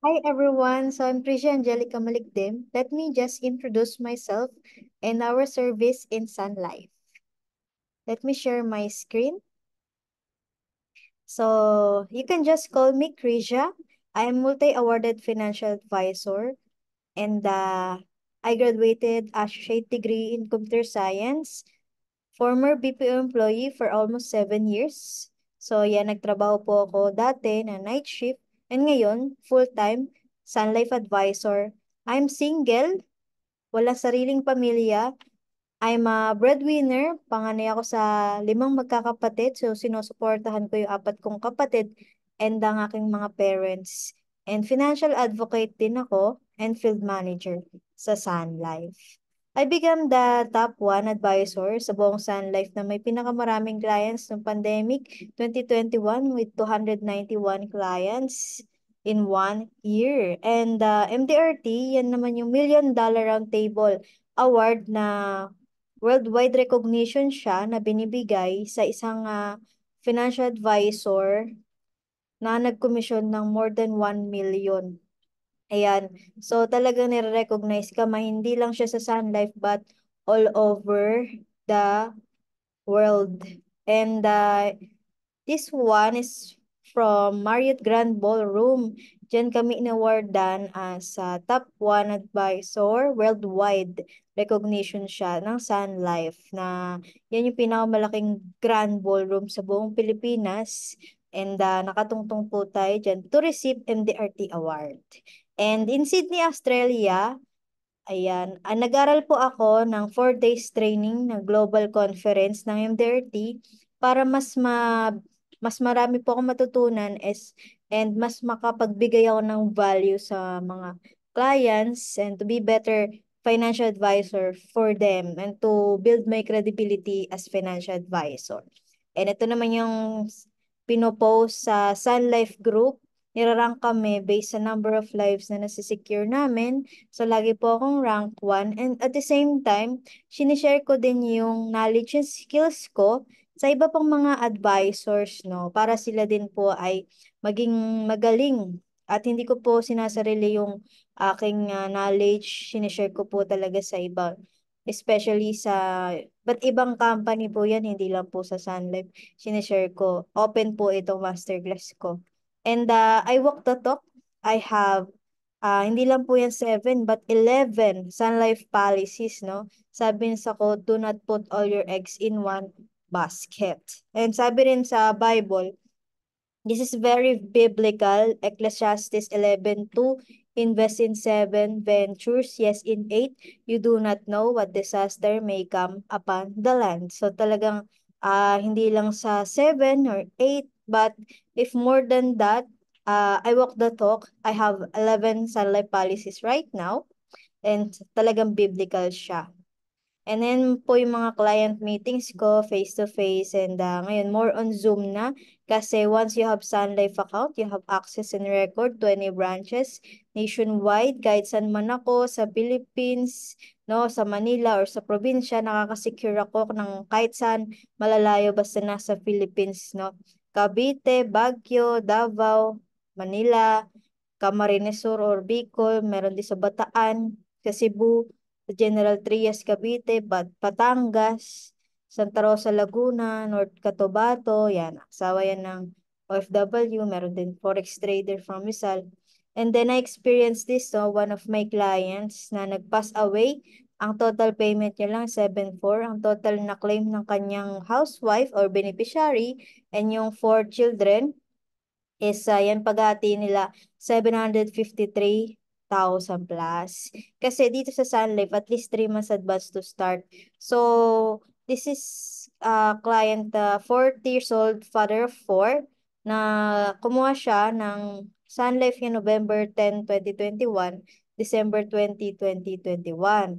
Hi everyone, so I'm Tricia Angelica Malikdim. Let me just introduce myself and our service in Sun Life. Let me share my screen. So you can just call me Krisha. I am multi-awarded financial advisor and I graduated associate degree in computer science. Former BPO employee for almost 7 years. So yan, nagtrabaho po ako dati na night shift and ngayon full-time Sun Life advisor. I'm single, wala sariling pamilya. I'm a breadwinner. Panganay ako sa 5 magkakapatid. So, sinusuportahan ko yung 4 kong kapatid and ang aking mga parents. And financial advocate din ako and field manager sa Sun Life. I became the top 1 advisor sa buong Sun Life na may pinakamaraming clients ng pandemic 2021 with 291 clients in 1 year. And MDRT, yan naman yung Million Dollar Round Table Award na worldwide recognition siya na binibigay sa isang financial advisor na nagkomisyon ng more than 1 million. Ayan. So, talagang nire-recognize ka, hindi lang siya sa Sun Life, but all over the world. And this one is from Marriott Grand Ballroom. Diyan kami in-awardan as top 1 advisor worldwide. Recognition siya ng Sun Life na yan yung pinakamalaking grand ballroom sa buong Pilipinas. And nakatungtong po tayo dyan to receive MDRT Award. And in Sydney, Australia, ayan, nag-aral po ako ng 4 days training ng global conference ng MDRT para mas marami po akong matutunan and mas makapagbigay ako ng value sa mga clients and to be better financial advisor for them and to build my credibility as financial advisor. And ito naman yung pinopost sa Sun Life Group. Nirarank kami based sa number of lives na nasisecure namin. So, lagi po akong rank 1. And at the same time, sinishare ko din yung knowledge and skills ko sa iba pang mga advisors, no? Para sila din po ay maging magaling. At hindi ko po sinasarili yung aking knowledge. Sinishare ko po talaga sa iba. Especially but ibang company po yan, hindi lang po sa Sun Life. Sinishare ko. Open po itong masterclass ko. And I walk the talk. I have hindi lang po yan 7, but 11 Sun Life policies, no? Sabi sa quote, do not put all your eggs in one basket. And sabi rin sa Bible, this is very biblical, Ecclesiastes 11:2, invest in 7 ventures, yes, in 8, you do not know what disaster may come upon the land. So talagang hindi lang sa 7 or 8, but if more than that, I walk the talk. I have 11 sunlight policies right now and talagang biblical siya. And then po yung mga client meetings ko face-to-face and ngayon more on Zoom na kasi once you have Sun Life account, you have access and record to any branches nationwide kahit saan man ako sa Philippines, no, sa Manila or sa probinsya, nakaka-secure ako ng kahit saan malalayo basta nasa Philippines, no. Cavite, Baguio, Davao, Manila, Camarines Sur or Bicol, meron din sa Bataan, sa Cebu, sa General Trias, Cavite, Batangas, Santa Rosa, Laguna, North Cotabato, yan, asawa yan ng OFW, meron din forex trader from Rizal. And then I experienced this, so one of my clients na nag-pass away, ang total payment niya lang 7,400, ang total na claim ng kanyang housewife or beneficiary and yung 4 children is yan paghati nila 753,000 plus. Kasi dito sa Sun Life, at least 3 months advance to start. So, this is client, 40 years old, father of 4, na kumuha siya ng Sun Life niya November 10, 2021, December 20, 2021.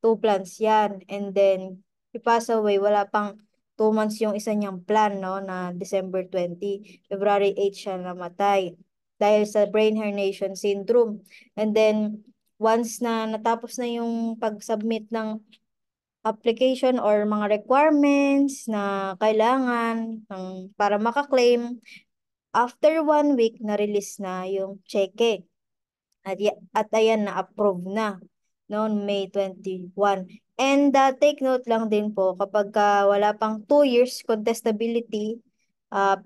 2 plans yan. And then, he passed away, wala pang 2 months yung isa niyang plan, no, na December 20, February 8 siya namatay dahil sa brain herniation syndrome. And then, once na natapos na yung pag-submit ng application or mga requirements na kailangan para makaklaim, after 1 week, na-release na yung cheque. At ayan, na-approve na noon May 21. And take note lang din po, kapag wala pang 2 years contestability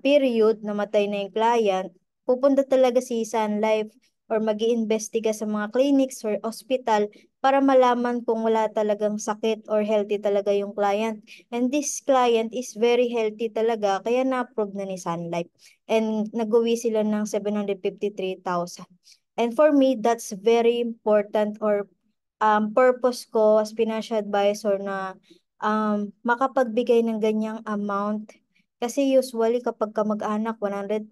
period, namatay na yung client, pupunta talaga si Sun Life or mag-iimbestiga sa mga clinics or hospital para malaman kung wala talagang sakit or healthy talaga yung client. And this client is very healthy talaga, kaya na-approve na ni Sun Life. And nag-uwi sila ng 753,000. And for me, that's very important or purpose ko as financial advisor na makapagbigay ng ganyang amount. Kasi usually kapag kamag-anak, 100,000,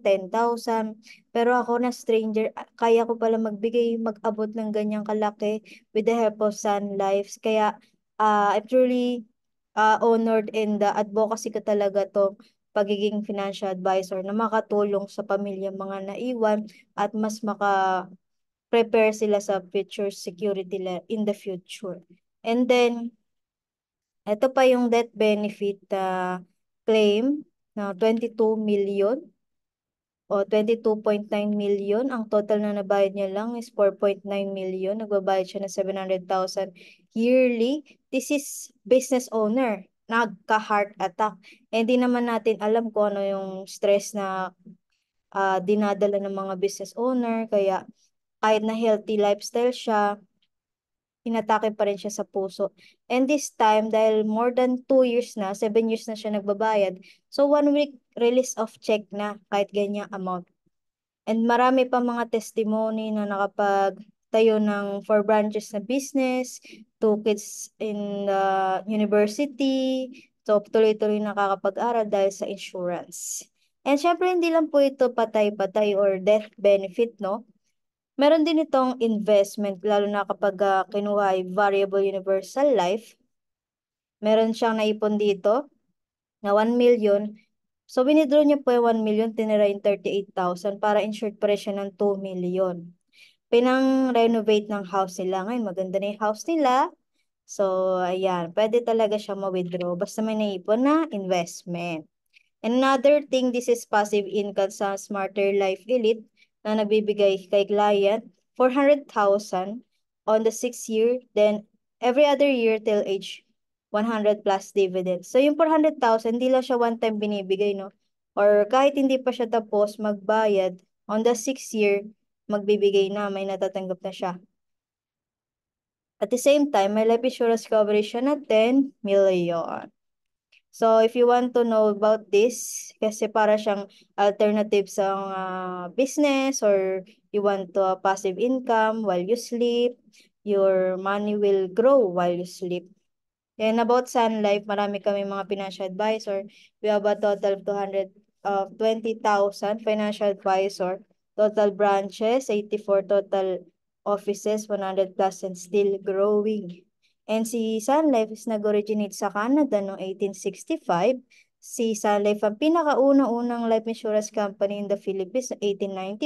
10,000. Pero ako na stranger, kaya ko pala mag-abot ng ganyang kalaki with the help of Sun Life. Kaya I'm truly honored and advocacy ko talaga to pagiging financial advisor na makatulong sa pamilya mga naiwan at mas prepare sila sa future security in the future. And then, ito pa yung death benefit claim na 22 million o 22.9 million. Ang total na nabayad niya lang is 4.9 million. Nagbabayad siya ng 700,000 yearly. This is business owner. Nagka-heart attack. Hindi naman natin alam kung ano yung stress na dinadala ng mga business owner. Kaya kahit na healthy lifestyle siya, inatake pa rin siya sa puso. And this time, dahil more than 2 years na, 7 years na siya nagbabayad, so 1 week release of check na kahit ganyang amount. And marami pa mga testimony na nakapagtayo ng 4 branches na business, 2 kids in the university, so tuloy-tuloy nakakapag-aral dahil sa insurance. And syempre, hindi lang po ito patay-patay or death benefit, no? Meron din itong investment, lalo na kapag kinuha ay variable universal life. Meron siyang naipon dito na 1 million. So, winidraw niya po yung 1 million, tinira yung 38,000 para insured pa rin siya ng 2 million. Pinang-renovate ng house nila. Ngayon, maganda na yung house nila. So, ayan, pwede talaga siya ma-withdraw basta may naipon na investment. Another thing, this is passive income sa Smarter Life Elite na nagbibigay kay client 400,000 on the 6th year, then every other year till age 100 plus dividend. So yung 400,000, hindi lang siya one time binibigay, no? Or kahit hindi pa siya tapos magbayad, on the 6th year, magbibigay na, may natatanggap na siya. At the same time, may life insurance coverage siya na 10 million. So, if you want to know about this, kasi para siyang alternative sa business or you want to passive income while you sleep, your money will grow while you sleep. And about Sun Life, marami kami mga financial advisor. We have a total of 220,000 financial advisor. Total branches, 84 total offices, 100 plus and still growing. And si Sun Life is nag-originate sa Canada noong 1865. Si Sun Life ang pinakauna-unang life insurance company in the Philippines noong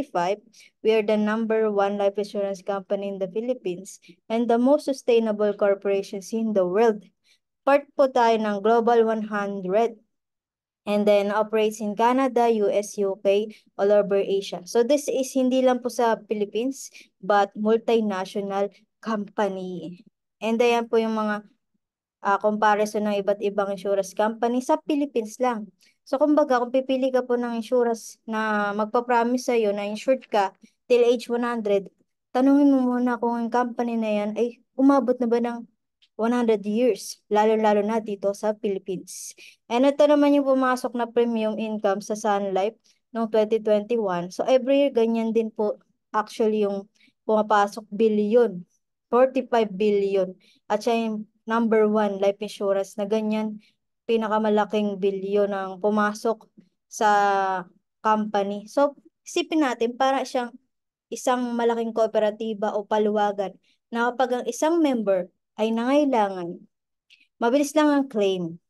1895. We are the #1 life insurance company in the Philippines and the most sustainable corporations in the world. Part po tayo ng Global 100 and then operates in Canada, US, UK, all over Asia. So this is hindi lang po sa Philippines but multinational company. And ayan po yung mga comparison ng iba't ibang insurance company sa Philippines lang. So kumbaga kung pipili ka po ng insurance na magpa-promise sa'yo na insured ka till age 100, tanungin mo muna kung yung company na yan ay umabot na ba ng 100 years, lalo-lalo na dito sa Philippines. And ito naman yung pumasok na premium income sa Sun Life noong 2021. So every year, ganyan din po actually yung pumapasok billion, 45 billion. At siya yung #1 life insurance na ganyan, pinakamalaking billion ang pumasok sa company. So isipin natin, para siyang isang malaking kooperatiba o paluwagan na kapag ang isang member ay nangailangan, mabilis lang ang claim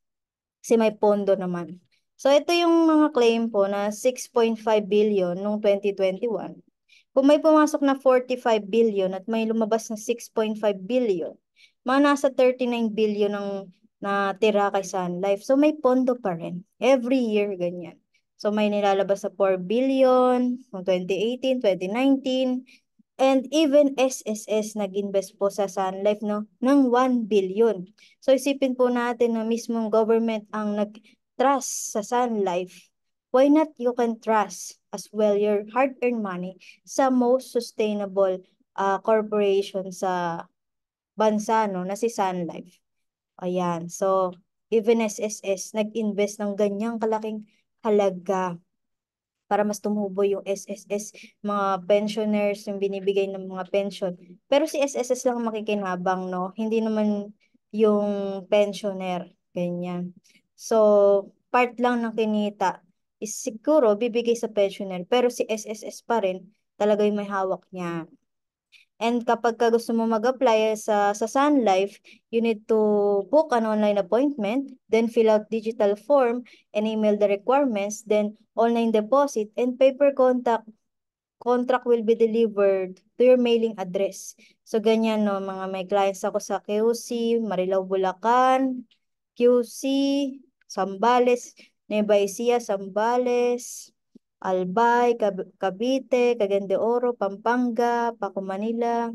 kasi may pondo naman. So ito yung mga claim po na 6.5 billion noong 2021. Kung may pumasok na 45 billion at may lumabas na 6.5 billion, mga nasa 39 billion ang natira kay Sun Life. So may pondo pa rin. Every year, ganyan. So may nilalabas sa 4 billion noong 2018, 2019. And even SSS nag-invest po sa Sun Life, no, ng 1 billion. So isipin po natin na mismong government ang nag-trust sa Sun Life. Why not you can trust as well your hard-earned money sa most sustainable corporation sa bansa, no, na si Sun Life. Ayan. So, even SSS nag-invest ng ganyang kalaking halaga para mas tumubo yung SSS, mga pensioners, yung binibigay ng mga pension. Pero si SSS lang ang makikinabang, no? Hindi naman yung pensioner, ganyan. So, part lang ng kinita is siguro bibigay sa pensioner, pero si SSS pa rin talaga yung may hawak niya. And kapag ka gusto mo mag-apply sa Sun Life, you need to book an online appointment, then fill out digital form and email the requirements, then online deposit and paper contract will be delivered to your mailing address. So ganyan, no, mga may clients ako sa QC, Marilao, Bulacan, QC, Sambales, Nueva Ecija, Sambales, Albay, Cavite, Cagayan de Oro, Pampanga, Paco, Manila.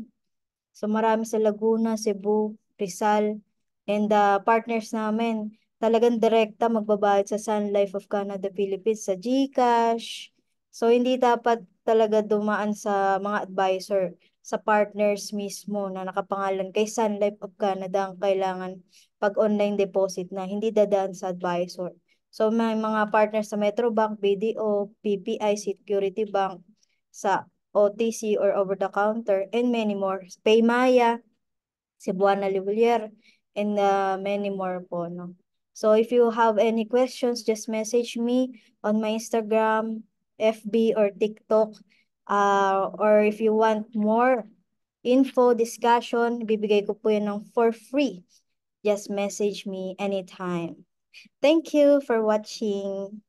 So marami sa Laguna, Cebu, Rizal, and the partners namin, talagang direkta magbabayad sa Sun Life of Canada Philippines sa GCash. So hindi dapat talaga dumaan sa mga advisor, sa partners mismo na nakapangalan kay Sun Life of Canada ang kailangan pag online deposit na, hindi dadaan sa advisor. So may mga partners sa Metrobank, BDO, PPI, Security Bank, sa OTC or over the counter, and many more. Paymaya, Cebuana Libulier, and many more po, no? So if you have any questions, just message me on my Instagram, FB, or TikTok. Or if you want more info, discussion, bibigay ko po yan ng for free. Just message me anytime. Thank you for watching.